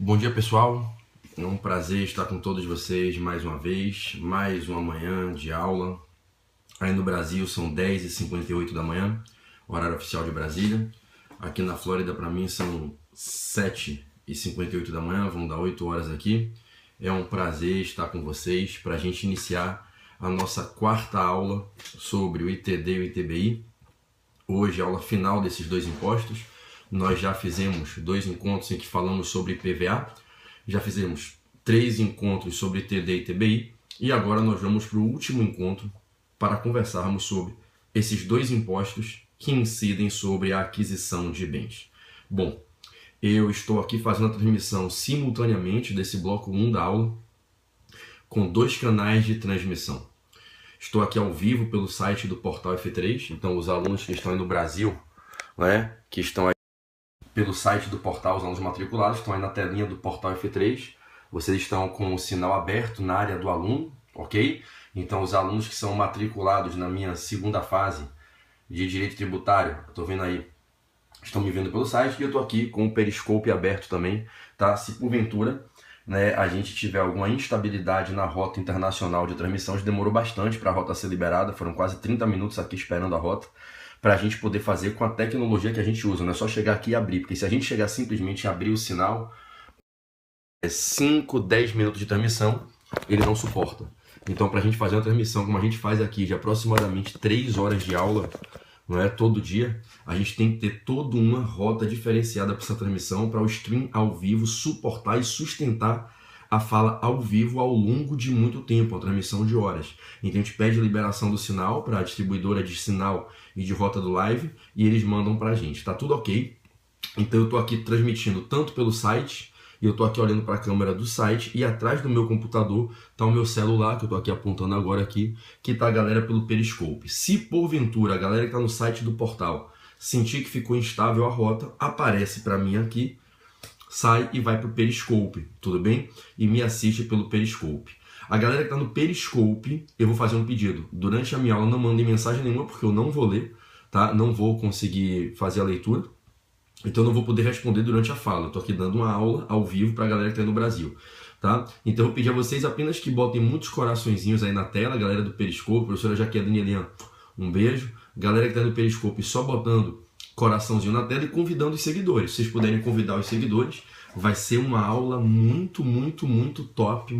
Bom dia, pessoal. É um prazer estar com todos vocês mais uma vez, mais uma manhã de aula. Aí no Brasil são 10h58 da manhã, horário oficial de Brasília. Aqui na Flórida, para mim, são 7h58 da manhã, vão dar 8 horas aqui. É um prazer estar com vocês para a gente iniciar a nossa quarta aula sobre o ITD e o ITBI. Hoje, a aula final desses dois impostos. Nós já fizemos 2 encontros em que falamos sobre IPVA, já fizemos 3 encontros sobre ITD e ITBI, e agora nós vamos para o último encontro para conversarmos sobre esses 2 impostos que incidem sobre a aquisição de bens. Bom, eu estou aqui fazendo a transmissão simultaneamente desse bloco 1 da aula, com 2 canais de transmissão. Estou aqui ao vivo pelo site do Portal F3, então os alunos que estão aí no Brasil, que estão aí pelo site do portal, os alunos matriculados, estão aí na telinha do Portal F3, vocês estão com o sinal aberto na área do aluno, ok? Então os alunos que são matriculados na minha segunda fase de Direito Tributário, estou vendo aí, estão me vendo pelo site, e eu estou aqui com o Periscope aberto também, tá? Se porventura a gente tiver alguma instabilidade na rota internacional de transmissão, demorou bastante para a rota ser liberada, foram quase 30 minutos aqui esperando a rota, para a gente poder fazer com a tecnologia que a gente usa. Não é só chegar aqui e abrir, porque se a gente chegar simplesmente a abrir o sinal, 5, 10 minutos de transmissão, ele não suporta. Então, para a gente fazer uma transmissão como a gente faz aqui, de aproximadamente 3 horas de aula, todo dia, a gente tem que ter toda uma rota diferenciada para essa transmissão, para o stream ao vivo suportar e sustentar a fala ao vivo ao longo de muito tempo, uma transmissão de horas. Então a gente pede a liberação do sinal para a distribuidora de sinal e de rota do live e eles mandam para a gente. Tá tudo ok? Então eu estou aqui transmitindo tanto pelo site, e eu estou aqui olhando para a câmera do site, e atrás do meu computador está o meu celular, que eu estou aqui apontando agora aqui, que está a galera pelo Periscope. Se porventura a galera que está no site do portal sentir que ficou instável a rota, aparece para mim aqui, sai e vai para o Periscope, tudo bem? E me assiste pelo Periscope. A galera que está no Periscope, eu vou fazer um pedido. Durante a minha aula não mandem mensagem nenhuma, porque eu não vou ler, tá? Não vou conseguir fazer a leitura, então não vou poder responder durante a fala. Eu estou aqui dando uma aula ao vivo para a galera que está no Brasil, tá? Então eu vou pedir a vocês apenas que botem muitos coraçõezinhos aí na tela, galera do Periscope, professora Jaqueline Elian, um beijo. Galera que está no Periscope, só botando coraçãozinho na tela e convidando os seguidores. Se vocês puderem convidar os seguidores, vai ser uma aula muito top,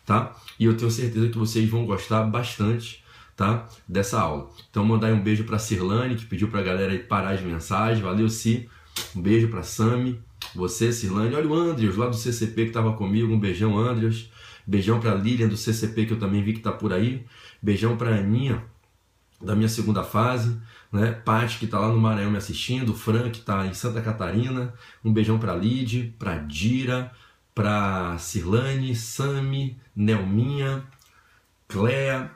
tá? E eu tenho certeza que vocês vão gostar bastante, tá? Dessa aula. Então mandar um beijo para Cirlane, que pediu para a galera aí parar as mensagens. Valeu, Si. Um beijo para Sami, você, Cirlane. Olha o Andreas lá do CCP que estava comigo. Um beijão, Andreas. Beijão para Lilian do CCP, que eu também vi que está por aí. Beijão para Aninha, da minha segunda fase, Paty, que está lá no Maranhão me assistindo, Fran, que está em Santa Catarina, um beijão para Lid, para Dira, para Cirlane, Sami, Nelminha, Cléa,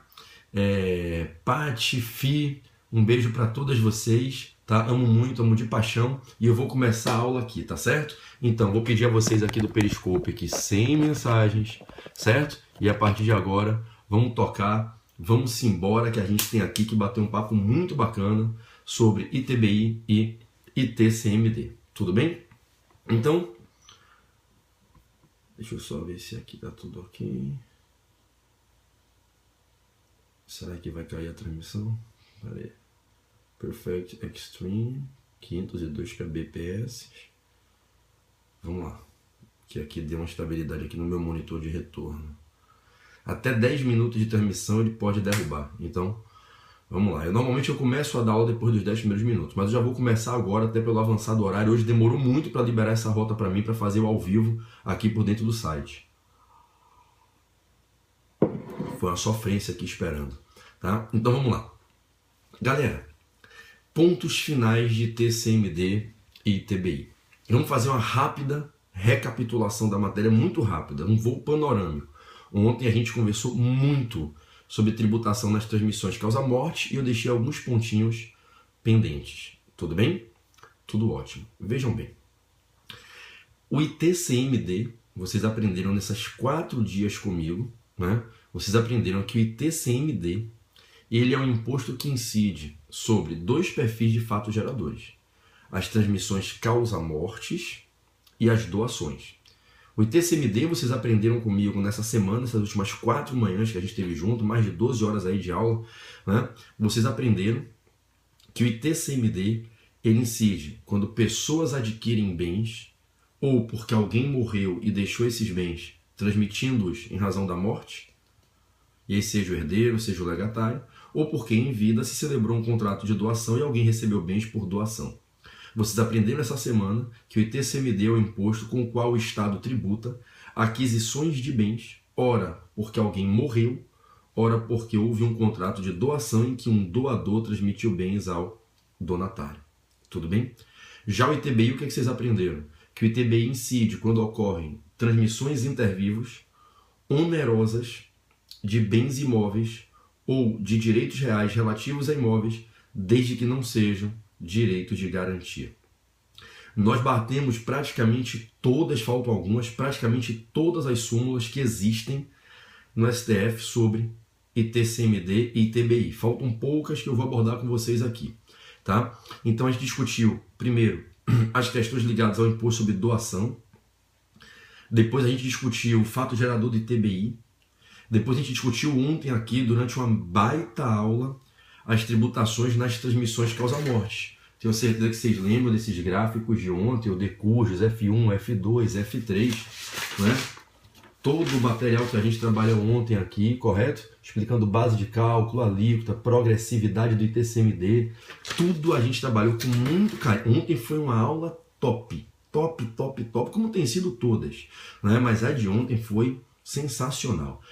Paty, Fi, um beijo para todas vocês, tá? Amo muito, amo de paixão, e eu vou começar a aula aqui, tá certo? Então, vou pedir a vocês aqui do Periscope aqui, sem mensagens, certo? E a partir de agora, vamos tocar. Vamos embora, que a gente tem aqui que bater um papo muito bacana sobre ITBI e ITCMD. Tudo bem? Então, deixa eu só ver se aqui tá tudo ok. Será que vai cair a transmissão? Pera aí. Perfect Extreme, 502 kbps. Vamos lá. Que aqui deu uma estabilidade aqui no meu monitor de retorno. Até 10 minutos de transmissão ele pode derrubar. Então, vamos lá. Normalmente eu começo a dar aula depois dos 10 primeiros minutos, mas eu já vou começar agora, até pelo avançado horário. Hoje demorou muito para liberar essa rota para mim, para fazer o ao vivo aqui por dentro do site. Foi uma sofrência aqui esperando, tá? Então vamos lá. Galera, pontos finais de TCMD e ITBI. Vamos fazer uma rápida recapitulação da matéria, muito rápida, um voo panorâmico. Ontem a gente conversou muito sobre tributação nas transmissões causa-morte e eu deixei alguns pontinhos pendentes. Tudo bem? Tudo ótimo. Vejam bem. O ITCMD, vocês aprenderam nesses 4 dias comigo, Vocês aprenderam que o ITCMD, ele é um imposto que incide sobre 2 perfis de fatos geradores. As transmissões causa-mortes e as doações. O ITCMD vocês aprenderam comigo nessa semana, essas últimas 4 manhãs que a gente teve junto, mais de 12 horas aí de aula, né? Vocês aprenderam que o ITCMD ele incide quando pessoas adquirem bens ou porque alguém morreu e deixou esses bens transmitindo-os em razão da morte, e aí seja o herdeiro, seja o legatário, ou porque em vida se celebrou um contrato de doação e alguém recebeu bens por doação. Vocês aprenderam essa semana que o ITCMD é o imposto com o qual o Estado tributa aquisições de bens, ora porque alguém morreu, ora porque houve um contrato de doação em que um doador transmitiu bens ao donatário. Tudo bem? Já o ITBI, o que vocês aprenderam? Que o ITBI incide quando ocorrem transmissões intervivos onerosas de bens imóveis ou de direitos reais relativos a imóveis, desde que não sejam direitos de garantia. Nós batemos praticamente todas, faltam algumas, praticamente todas as súmulas que existem no STF sobre ITCMD e ITBI. Faltam poucas que eu vou abordar com vocês aqui. Tá? Então a gente discutiu, primeiro, as questões ligadas ao imposto sobre doação. Depois a gente discutiu o fato gerador do ITBI. Depois a gente discutiu ontem aqui, durante uma baita aula, as tributações nas transmissões causa-morte. Tenho certeza que vocês lembram desses gráficos de ontem, o decursos, F1, F2, F3, né? Todo o material que a gente trabalhou ontem aqui, correto? Explicando base de cálculo, alíquota, progressividade do ITCMD, tudo a gente trabalhou com muito carinho. Ontem foi uma aula top, como tem sido todas, né? Mas a de ontem foi sensacional.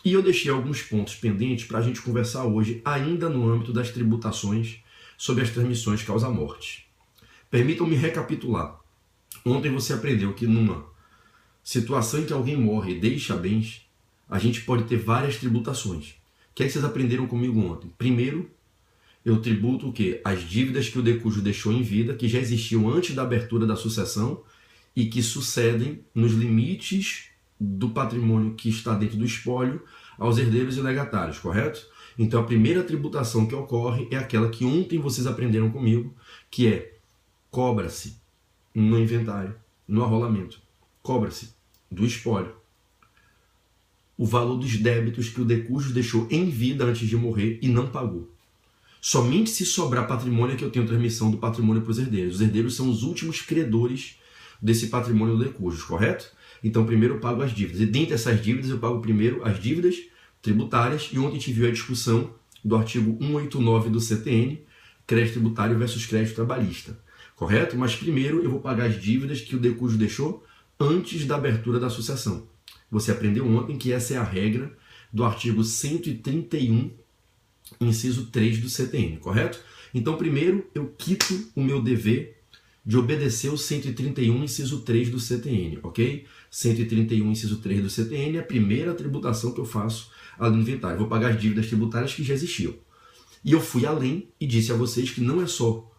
E eu deixei alguns pontos pendentes para a gente conversar hoje, ainda no âmbito das tributações sobre as transmissões causa-morte. Permitam-me recapitular. Ontem você aprendeu que numa situação em que alguém morre e deixa bens, a gente pode ter várias tributações. O que é que vocês aprenderam comigo ontem? Primeiro, eu tributo o quê? As dívidas que o decújo deixou em vida, que já existiam antes da abertura da sucessão e que sucedem nos limites do patrimônio que está dentro do espólio aos herdeiros e legatários, correto? Então a primeira tributação que ocorre é aquela que ontem vocês aprenderam comigo, que é cobra-se no inventário, no arrolamento, cobra-se do espólio o valor dos débitos que o decújo deixou em vida antes de morrer e não pagou. Somente se sobrar patrimônio é que eu tenho transmissão do patrimônio para os herdeiros. Os herdeiros são os últimos credores desse patrimônio do decújo, correto? Então primeiro eu pago as dívidas. E dentre essas dívidas eu pago primeiro as dívidas tributárias. E ontem a gente viu a discussão do artigo 189 do CTN, crédito tributário versus crédito trabalhista, correto? Mas primeiro eu vou pagar as dívidas que o decújo deixou antes da abertura da sucessão. Você aprendeu ontem que essa é a regra do artigo 131, inciso 3 do CTN, correto? Então primeiro eu quito o meu dever de obedecer o 131, inciso 3 do CTN, ok? 131, inciso 3 do CTN é a primeira tributação que eu faço ali no inventário. Vou pagar as dívidas tributárias que já existiam. E eu fui além e disse a vocês que não é só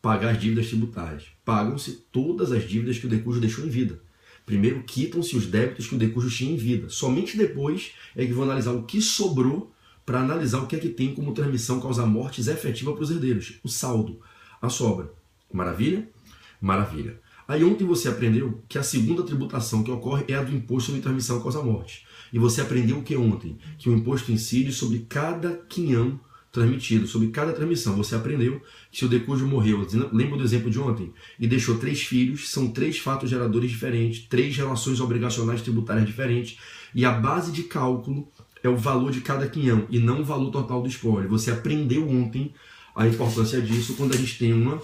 pagar as dívidas tributárias. Pagam-se todas as dívidas que o decújo deixou em vida. Primeiro quitam-se os débitos que o decújo tinha em vida. Somente depois é que vou analisar o que sobrou para analisar o que é que tem como transmissão causa-mortes efetiva para os herdeiros. O saldo, a sobra. Maravilha? Maravilha. Aí ontem você aprendeu que a segunda tributação que ocorre é a do imposto sobre transmissão causa-morte. E você aprendeu o que ontem? Que o imposto incide sobre cada quinhão transmitido, sobre cada transmissão. Você aprendeu que se o decújo morreu, lembra do exemplo de ontem? E deixou 3 filhos, são 3 fatos geradores diferentes, 3 relações obrigacionais tributárias diferentes, e a base de cálculo é o valor de cada quinhão e não o valor total do espólio. Você aprendeu ontem a importância disso quando a gente tem uma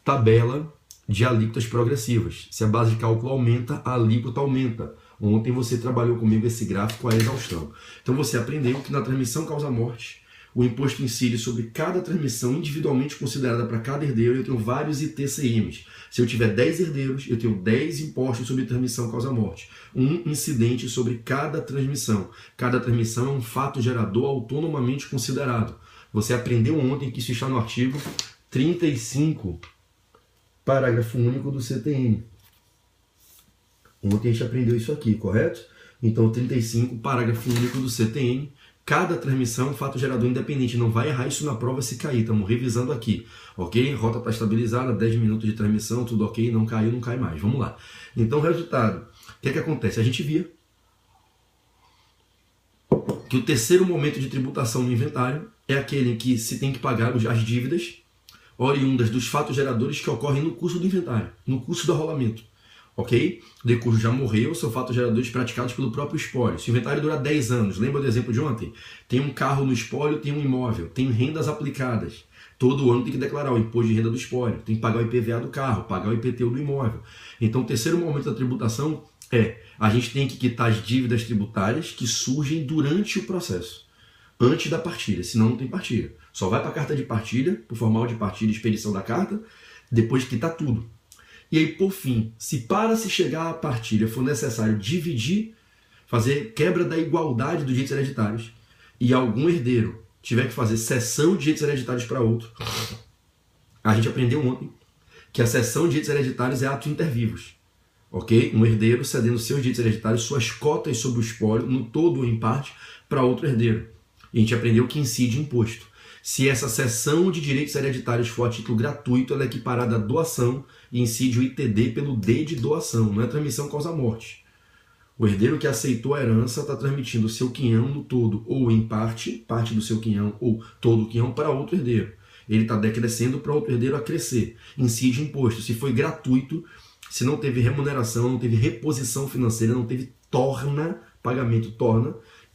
tabela de alíquotas progressivas. Se a base de cálculo aumenta, a alíquota aumenta. Ontem você trabalhou comigo esse gráfico a exaustão. Então você aprendeu que na transmissão causa-morte, o imposto incide sobre cada transmissão individualmente considerada para cada herdeiro. Eu tenho vários ITCMs. Se eu tiver 10 herdeiros, eu tenho 10 impostos sobre transmissão causa-morte. Um incidente sobre cada transmissão. Cada transmissão é um fato gerador autonomamente considerado. Você aprendeu ontem que isso está no artigo 35, parágrafo único do CTN. Ontem a gente aprendeu isso aqui, correto? Então, 35, parágrafo único do CTN, Cada transmissão é um fato gerador independente. Não vai errar isso na prova se cair. Estamos revisando aqui. Ok? Rota está estabilizada, 10 minutos de transmissão, tudo ok. Não caiu, não cai mais. Vamos lá. Então, resultado. O que é que acontece? A gente via que o terceiro momento de tributação no inventário é aquele em que se tem que pagar as dívidas oriundas dos fatos geradores que ocorrem no curso do inventário, no curso do arrolamento. Ok? O decurso já morreu, são fatos geradores praticados pelo próprio espólio. Se o inventário dura 10 anos, lembra do exemplo de ontem? Tem um carro no espólio, tem um imóvel, tem rendas aplicadas. Todo ano tem que declarar o imposto de renda do espólio, tem que pagar o IPVA do carro, pagar o IPTU do imóvel. Então o terceiro momento da tributação é a gente tem que quitar as dívidas tributárias que surgem durante o processo, antes da partilha, senão não tem partilha. Só vai para a carta de partilha, para o formal de partilha e expedição da carta, depois de quitar tudo. E aí, por fim, se para se chegar à partilha for necessário dividir, fazer quebra da igualdade dos direitos hereditários, e algum herdeiro tiver que fazer cessão de direitos hereditários para outro, a gente aprendeu ontem que a cessão de direitos hereditários é ato inter vivos. Ok? Um herdeiro cedendo seus direitos hereditários, suas cotas sobre o espólio, no todo ou em parte, para outro herdeiro. E a gente aprendeu que incide imposto. Se essa cessão de direitos hereditários for a título gratuito, ela é equiparada à doação e incide o ITD pelo D de doação, não é transmissão causa-morte. O herdeiro que aceitou a herança está transmitindo o seu quinhão no todo ou em parte do seu quinhão ou todo o quinhão para outro herdeiro. Ele está decrescendo para outro herdeiro a crescer. Incide imposto. Se foi gratuito, se não teve remuneração, não teve reposição financeira, não teve pagamento,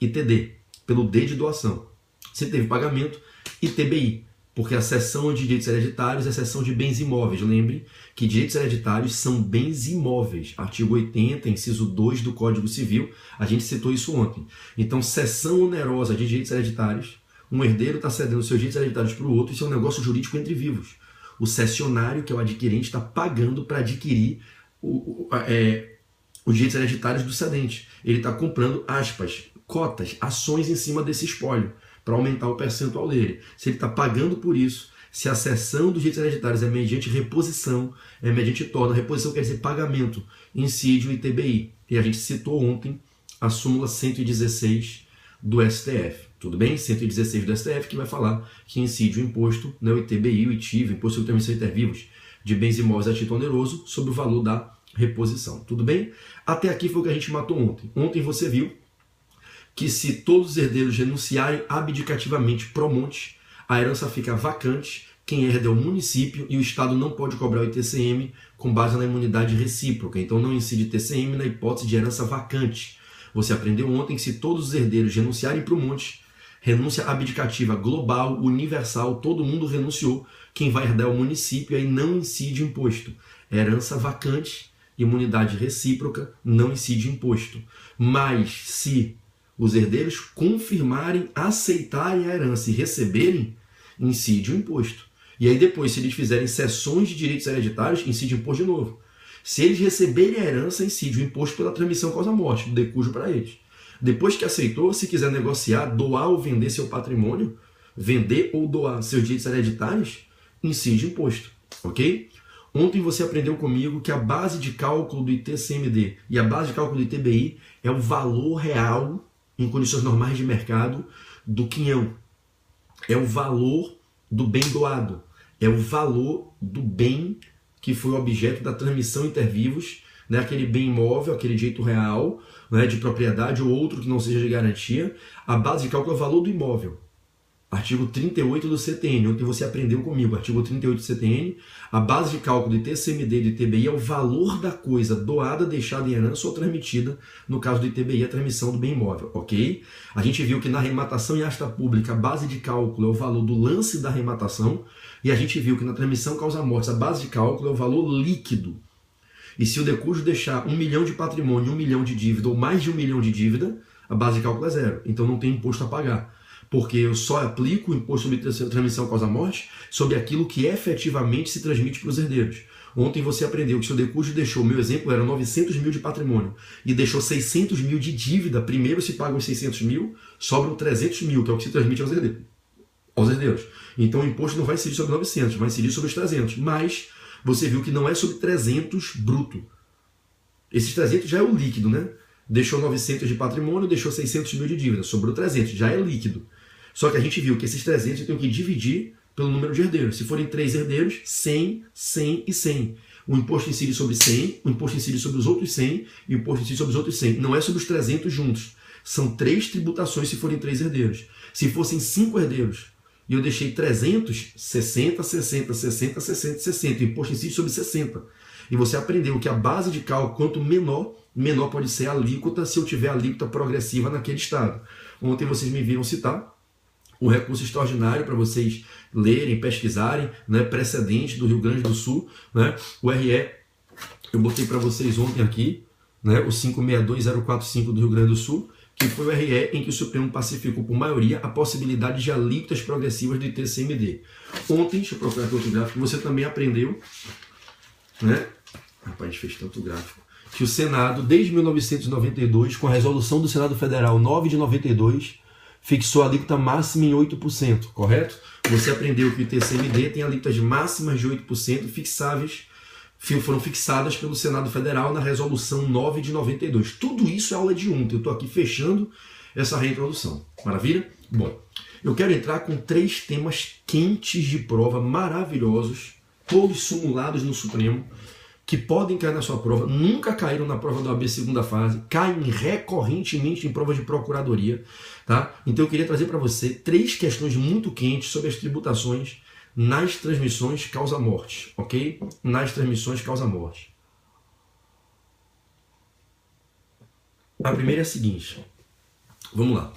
ITD, pelo D de doação. Se teve pagamento, ITBI, porque a cessão de direitos hereditários é a cessão de bens imóveis. Lembre que direitos hereditários são bens imóveis. Artigo 80, inciso 2 do Código Civil, a gente citou isso ontem. Então, cessão onerosa de direitos hereditários, um herdeiro está cedendo seus direitos hereditários para o outro, isso é um negócio jurídico entre vivos. O cessionário, que é o adquirente, está pagando para adquirir os direitos hereditários do cedente. Ele está comprando, aspas, cotas, ações em cima desse espólio, para aumentar o percentual dele. Se ele está pagando por isso, se a cessão dos direitos hereditários é mediante reposição, é mediante torna, reposição quer dizer pagamento, incide o ITBI. E a gente citou ontem a súmula 116 do STF. Tudo bem? 116 do STF que vai falar que incide o imposto, né, o ITBI, o ITIV, o Imposto sobre Transmissão Intervivos de Bens Imóveis a título oneroso, sobre o valor da reposição. Tudo bem? Até aqui foi o que a gente matou ontem. Ontem você viu que se todos os herdeiros renunciarem abdicativamente pro monte, a herança fica vacante, quem herda é o município e o Estado não pode cobrar o ITCM com base na imunidade recíproca. Então não incide TCM na hipótese de herança vacante. Você aprendeu ontem que se todos os herdeiros renunciarem pro monte, renúncia abdicativa global, universal, todo mundo renunciou, quem vai herdar é o município, aí não incide imposto. Herança vacante, imunidade recíproca, não incide imposto. Mas se os herdeiros confirmarem, aceitarem a herança e receberem, incide o imposto. E aí depois, se eles fizerem cessões de direitos hereditários, incide imposto de novo. Se eles receberem a herança, incide o imposto pela transmissão causa-morte, do decujo para eles. Depois que aceitou, se quiser negociar, doar ou vender seu patrimônio, vender ou doar seus direitos hereditários, incide imposto, ok? Ontem você aprendeu comigo que a base de cálculo do ITCMD e a base de cálculo do ITBI é o valor real em condições normais de mercado do quinhão. É o valor do bem doado. É o valor do bem que foi objeto da transmissão intervivos, né? Aquele bem imóvel, aquele direito real, né? De propriedade ou outro que não seja de garantia. A base de cálculo é o valor do imóvel. Artigo 38 do CTN, ontem você aprendeu comigo, artigo 38 do CTN, a base de cálculo do ITCMD e do ITBI é o valor da coisa doada, deixada em herança ou transmitida, no caso do ITBI, a transmissão do bem imóvel, ok? A gente viu que na arrematação em asta pública, a base de cálculo é o valor do lance da arrematação, e a gente viu que na transmissão causa-morte, a base de cálculo é o valor líquido. E se o decújo deixar 1 milhão de patrimônio, 1 milhão de dívida, ou mais de 1 milhão de dívida, a base de cálculo é zero, então não tem imposto a pagar. Porque eu só aplico o imposto sobre transmissão causa-morte sobre aquilo que efetivamente se transmite para os herdeiros. Ontem você aprendeu que se o decújo deixou, meu exemplo era 900 mil de patrimônio, e deixou 600 mil de dívida, primeiro se pagam os 600 mil, sobram 300 mil, que é o que se transmite aos herdeiros. Então o imposto não vai incidir sobre 900, vai incidir sobre os 300. Mas você viu que não é sobre 300 bruto. Esses 300 já é o líquido, né? deixou 900 de patrimônio, deixou 600 mil de dívida, sobrou 300, já é líquido. Só que a gente viu que esses 300 eu tenho que dividir pelo número de herdeiros. Se forem 3 herdeiros, 100, 100 e 100. O imposto incide sobre 100, o imposto incide sobre os outros 100 e o imposto incide sobre os outros 100. Não é sobre os 300 juntos. São 3 tributações se forem 3 herdeiros. Se fossem 5 herdeiros e eu deixei 300, 60, 60, 60, 60, 60. O imposto incide sobre 60. E você aprendeu que a base de cálculo, quanto menor, menor pode ser a alíquota se eu tiver alíquota progressiva naquele estado. Ontem vocês me viram citar um recurso extraordinário para vocês lerem, pesquisarem, né, precedente do Rio Grande do Sul, né, o RE, eu botei para vocês ontem aqui, né, o 562045 do Rio Grande do Sul, que foi o RE em que o Supremo pacificou por maioria a possibilidade de alíquotas progressivas do ITCMD. Ontem, deixa eu procurar aqui outro gráfico, você também aprendeu, né, rapaz, a gente fez tanto gráfico, que o Senado, desde 1992, com a resolução do Senado Federal 9 de 92, fixou a alíquota máxima em 8%, correto? Você aprendeu que o ITCMD tem alíquotas máximas de 8% fixáveis, foram fixadas pelo Senado Federal na resolução 9 de 92. Tudo isso é aula de ontem, eu estou aqui fechando essa reintrodução. Maravilha? Bom, eu quero entrar com 3 temas quentes de prova, maravilhosos, todos simulados no Supremo, que podem cair na sua prova, nunca caíram na prova da OAB segunda fase, caem recorrentemente em provas de procuradoria, tá? Então eu queria trazer para você 3 questões muito quentes sobre as tributações nas transmissões causa-morte, ok? Nas transmissões causa-morte. A primeira é a seguinte, vamos lá.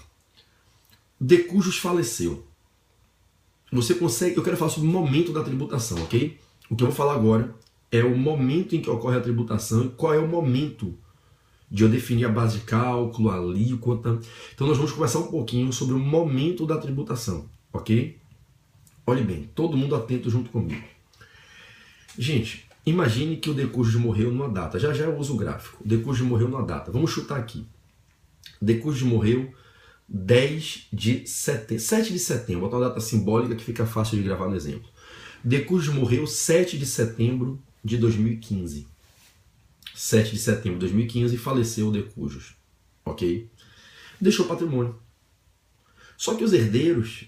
De cujos faleceu. Você consegue, eu quero falar sobre o momento da tributação, ok? O que eu vou falar agora é o momento em que ocorre a tributação e qual é o momento de eu definir a base de cálculo, a alíquota. Então nós vamos conversar um pouquinho sobre o momento da tributação, ok? Olhe bem, todo mundo atento junto comigo. Gente, imagine que o de cujos morreu numa data. Já já eu uso o gráfico. O de cujos morreu numa data. Vamos chutar aqui. De cujos morreu 10 de setembro. 7 de setembro. Vou botar uma data simbólica que fica fácil de gravar no exemplo. De cujos morreu 7 de setembro de 2015. 7 de setembro de 2015 faleceu o de cujos. Ok? Deixou patrimônio. Só que os herdeiros,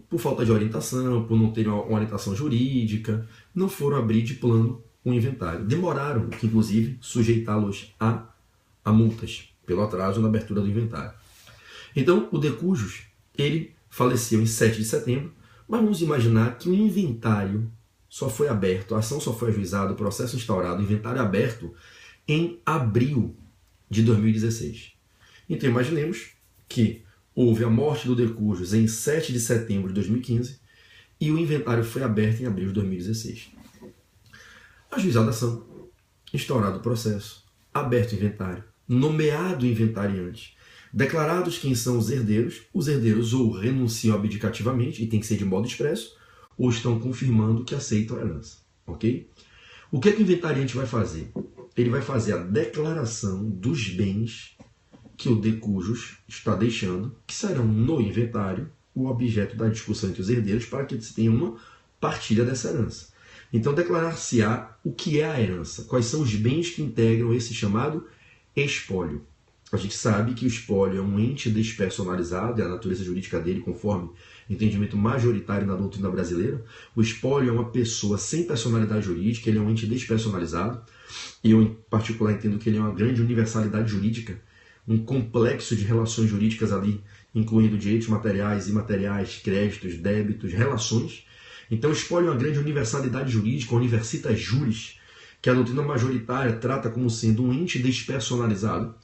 por falta de orientação, por não terem uma orientação jurídica, não foram abrir de plano o inventário. Demoraram, inclusive, sujeitá-los a multas pelo atraso na abertura do inventário. Então, o de cujos, ele faleceu em 7 de setembro, mas vamos imaginar que o inventário só foi aberto, a ação só foi ajuizada, o processo instaurado, o inventário aberto em abril de 2016. Então imaginemos que houve a morte do de cujos em 7 de setembro de 2015 e o inventário foi aberto em abril de 2016. Ajuizada a ação, instaurado o processo, aberto o inventário, nomeado o inventariante, declarados quem são os herdeiros ou renunciam abdicativamente, e tem que ser de modo expresso, ou estão confirmando que aceitam a herança, ok? O que é que o inventariante vai fazer? Ele vai fazer a declaração dos bens que o de cujos está deixando, que serão no inventário o objeto da discussão entre os herdeiros para que se tenha uma partilha dessa herança. Então declarar-se-á o que é a herança, quais são os bens que integram esse chamado espólio. A gente sabe que o espólio é um ente despersonalizado, é a natureza jurídica dele, conforme entendimento majoritário na doutrina brasileira. O espólio é uma pessoa sem personalidade jurídica, ele é um ente despersonalizado, e eu, em particular, entendo que ele é uma grande universalidade jurídica, um complexo de relações jurídicas ali, incluindo direitos materiais, imateriais, créditos, débitos, relações. Então, o espólio é uma grande universalidade jurídica, universitas juris, que a doutrina majoritária trata como sendo um ente despersonalizado.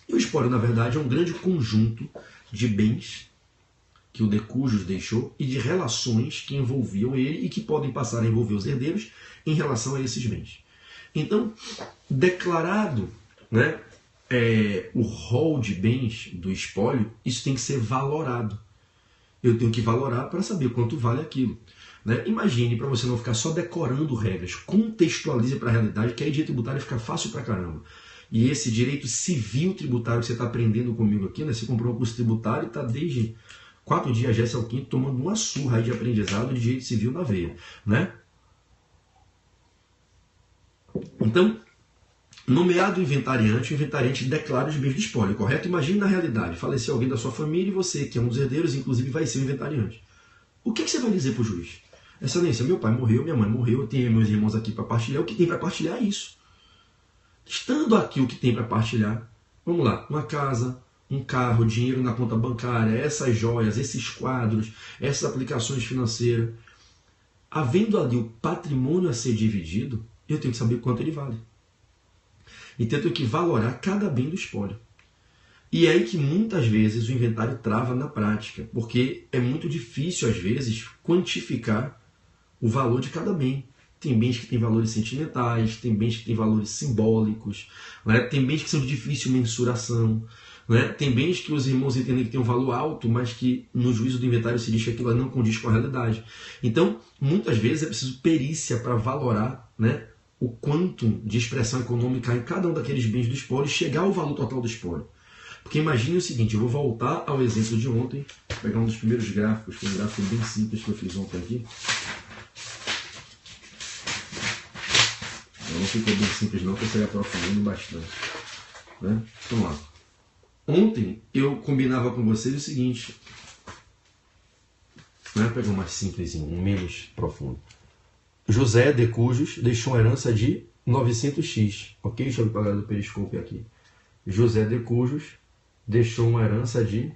E o espólio, na verdade, é um grande conjunto de bens que o de cujos deixou e de relações que envolviam ele e que podem passar a envolver os herdeiros em relação a esses bens. Então, declarado, né, o rol de bens do espólio, isso tem que ser valorado. Eu tenho que valorar para saber quanto vale aquilo. Né? Imagine, para você não ficar só decorando regras, contextualize para a realidade, que aí direito tributário fica fácil pra caramba. E esse direito civil tributário que você está aprendendo comigo aqui, né? Você comprou um curso tributário e está desde 4 dias, já esse é o 5º, tomando uma surra aí de aprendizado de direito civil na veia. Né? Então, Nomeado inventariante, o inventariante declara os bens do espólio, correto? Imagine na realidade, faleceu alguém da sua família e você, que é um dos herdeiros, inclusive vai ser o inventariante. O que você vai dizer para o juiz? Excelência, meu pai morreu, minha mãe morreu, eu tenho meus irmãos aqui para partilhar, o que tem para partilhar é isso. Estando aqui o que tem para partilhar, vamos lá, uma casa, um carro, dinheiro na conta bancária, essas joias, esses quadros, essas aplicações financeiras, havendo ali o patrimônio a ser dividido, eu tenho que saber quanto ele vale. Então eu tenho que valorar cada bem do espólio. E é aí que muitas vezes o inventário trava na prática, porque é muito difícil às vezes quantificar o valor de cada bem. Tem bens que têm valores sentimentais, tem bens que têm valores simbólicos, né? Tem bens que são de difícil mensuração, né? Tem bens que os irmãos entendem que tem um valor alto, mas que no juízo do inventário se diz que aquilo não condiz com a realidade. Então, muitas vezes é preciso perícia para valorar, né, o quanto de expressão econômica há em cada um daqueles bens do espólio e chegar ao valor total do espólio. Porque imagine o seguinte, eu vou voltar ao exemplo de ontem, vou pegar um dos primeiros gráficos, que é um gráfico bem simples que eu fiz ontem aqui. Não ficou bem simples não, porque eu saí aprofundando bastante. Né? Vamos lá. Ontem eu combinava com vocês o seguinte, né? Pegar um mais simples, um menos profundo. José de Cujos deixou uma herança de 900x, ok? Deixa eu apagar do periscópio aqui. José de Cujos deixou uma herança de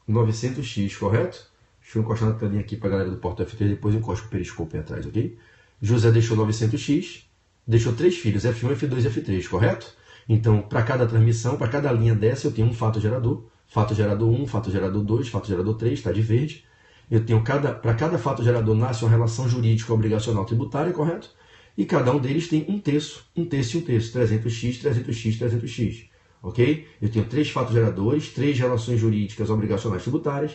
900x, correto? Deixa eu encostar na telinha aqui para a galera do Porto F3, depois eu encosto o periscópio atrás, ok? José deixou 900x, deixou 3 filhos, F1, F2 e F3, correto? Então, para cada transmissão, para cada linha dessa, eu tenho um fato gerador 1, fato gerador 2, fato gerador 3, está de verde. Eu tenho para cada fato gerador nasce uma relação jurídica obrigacional tributária, correto? E cada um deles tem um terço e um terço, 300x, 300x, 300x, ok? Eu tenho 3 fatos geradores, 3 relações jurídicas obrigacionais tributárias,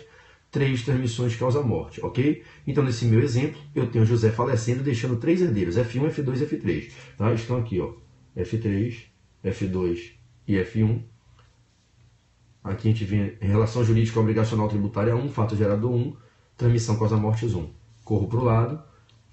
3 transmissões causa-morte, ok? Então, nesse meu exemplo, eu tenho José falecendo deixando 3 herdeiros, F1, F2 e F3. Tá? Estão aqui, ó, F3, F2 e F1. Aqui a gente vê relação jurídica obrigacional tributária 1, fato gerador 1, transmissão causa-mortes 1. Corro para o lado,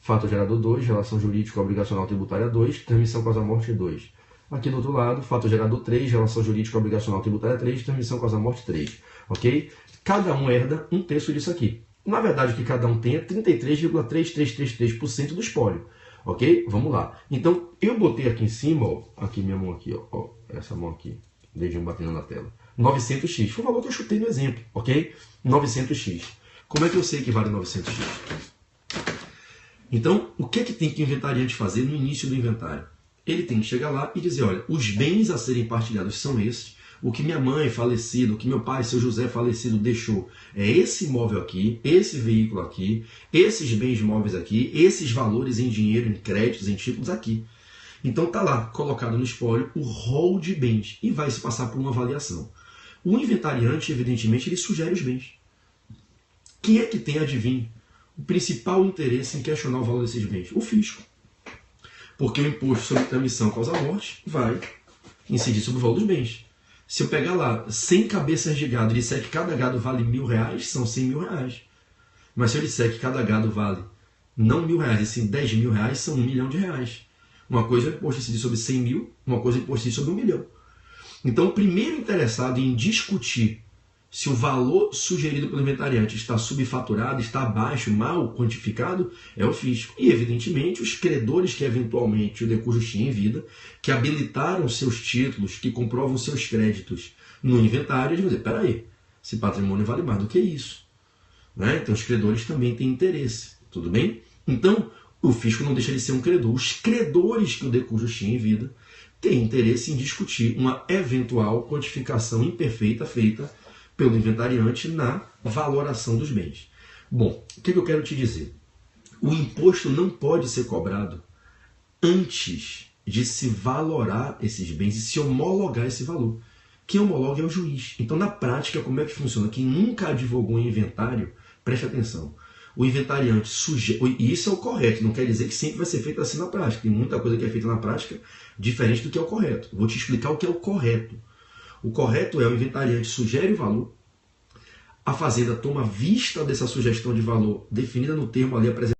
fato gerador 2, relação jurídica obrigacional tributária 2, transmissão causa-morte 2. Aqui do outro lado, fato gerador 3, relação jurídica obrigacional tributária 3, transmissão causa-morte 3. Ok? Cada um herda um terço disso aqui. Na verdade, o que cada um tem é 33,3333% do espólio. Ok? Vamos lá. Então, eu botei aqui em cima, ó, aqui minha mão aqui, ó, essa mão aqui, dedinho batendo na tela. 900x. Foi o valor que eu chutei no exemplo, ok? 900x. Como é que eu sei que vale 900x? Então, o que tem que o inventariante fazer no início do inventário? Ele tem que chegar lá e dizer, olha, os bens a serem partilhados são esses, o que minha mãe falecida, o que meu pai, seu José falecido deixou, é esse imóvel aqui, esse veículo aqui, esses bens móveis aqui, esses valores em dinheiro, em créditos, em títulos aqui. Então está lá, colocado no espólio, o rol de bens e vai se passar por uma avaliação. O inventariante, evidentemente, ele sugere os bens. Quem é que tem, adivinhe, o principal interesse em questionar o valor desses bens? O fisco. Porque o imposto sobre transmissão causa-morte vai incidir sobre o valor dos bens. Se eu pegar lá 100 cabeças de gado e disser que cada gado vale R$1.000, são R$100.000. Mas se eu disser que cada gado vale não R$1.000, e sim R$10.000, são R$1 milhão. Uma coisa é o imposto incidir sobre 100 mil, uma coisa é o imposto incidir sobre 1 milhão. Então, o primeiro interessado em discutir se o valor sugerido pelo inventariante está subfaturado, está abaixo, mal quantificado, é o fisco. E, evidentemente, os credores que eventualmente o de cujo tinha em vida, que habilitaram seus títulos, que comprovam seus créditos no inventário, eles vão dizer, peraí, esse patrimônio vale mais do que isso. Né? Então, os credores também têm interesse. Tudo bem? Então, o fisco não deixa de ser um credor. Os credores que o de cujo tinha em vida têm interesse em discutir uma eventual quantificação imperfeita feita pelo inventariante na valoração dos bens. Bom, o que eu quero te dizer? O imposto não pode ser cobrado antes de se valorar esses bens e se homologar esse valor. Quem homologa é o juiz. Então, na prática, como é que funciona? Quem nunca advogou em inventário, preste atenção. O inventariante sugere, e isso é o correto, não quer dizer que sempre vai ser feito assim na prática. Tem muita coisa que é feita na prática diferente do que é o correto. Vou te explicar o que é o correto. O correto é o inventariante sugere o valor, a fazenda toma vista dessa sugestão de valor definida no termo ali apresentado